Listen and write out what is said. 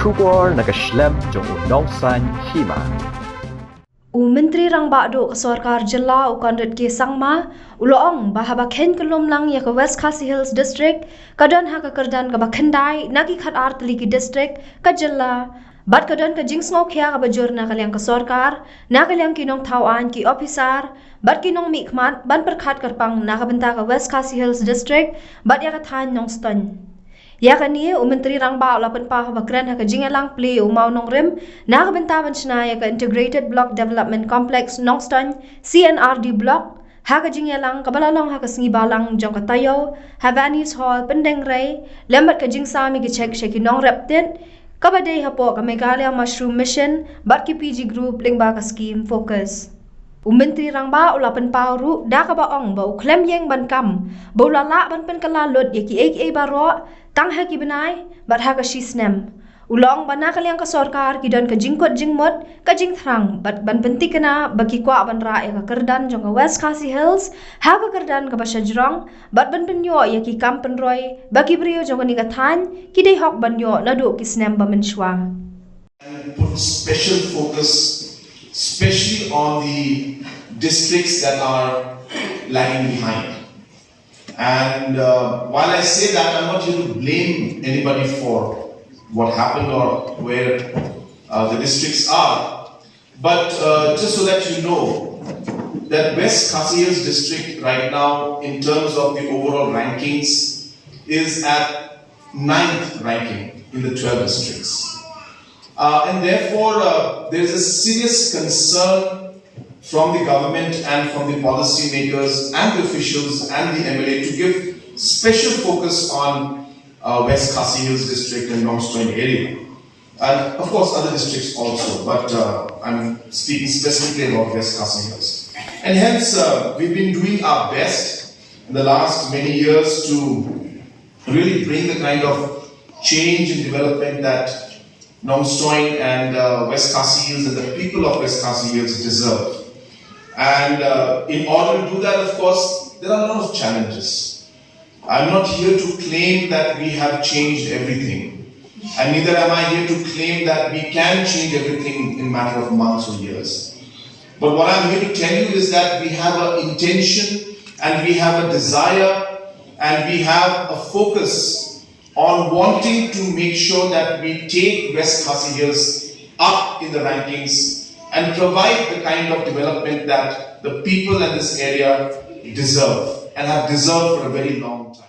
Shubor nagaslem jong nongsan Hima. Menteri rang bakdo ke Sarkar Jylla u Conrad ke sangma uloong bahaba khen kelum lang ya ke West Khasi Hills District kadan ha ke Kyrdan ke bakhendai nagi khat ar Tylli ke district ke Jylla bat kadan ke jingsngau khya ke bajur na kalyang ke Sarkar na kalyang kinong thawan ki officer bat kinong mikmat ban perkhat kerpang na ke benta ke West Khasi Hills District bat ya ke than nong ston. Ya kan ni Menteri rang ba lapan pa bakran ha kajingalang play mau nong rem na benta banchna ya ka Integrated Block Development Complex Nongston CNRD block ha kajingalang kabalalong ha kasingi balang jong katayo Havanis Hall pendeng ray lembat kajing sami ki check sheki nong repten kabadai ha po ka Meghalaya Mushroom Mission bat ki PG group lingba ka scheme focus. Menteri rang ba ulapan pauru da ka baong ba uklem yeng ban kam ba ulala ban pen kala lot ya ki aka baro tang ha ki benai bat ha ka shisnem ulong bana kalyang ka Sarkar ki don ka jingkot jingmot ka jing thrang bat ban penti kana baki kwa ban ra ya ka Kyrdan jong ka West Khasi Hills ha ka Kyrdan ka basajrong bat ban penyo ya ki kam penroy baki brio jong ka ni ka than ki dei hok ban yo na do ki snem ba menshwa. Put special focus especially on the districts that are lagging behind. And while I say that, I'm not here to blame anybody for what happened or where the districts are, but just so that you know that West Khasi Hills district right now in terms of the overall rankings is at 9th ranking in the 12 districts. And therefore, there is a serious concern from the government and from the policy makers and the officials and the MLA to give special focus on West Khasi Hills district and Nongstoin area. And of course other districts also, but I'm speaking specifically about West Khasi Hills. And hence, we've been doing our best in the last many years to really bring the kind of change and development that Nongstoin and West Khasi Hills and the people of West Khasi Hills deserve. And in order to do that, of course, there are a lot of challenges. I'm not here to claim that we have changed everything. And neither am I here to claim that we can change everything in a matter of months or years. But what I'm here to tell you is that we have an intention and we have a desire and we have a focus on wanting to make sure that we take West Khasi Hills up in the rankings and provide the kind of development that the people in this area deserve and have deserved for a very long time.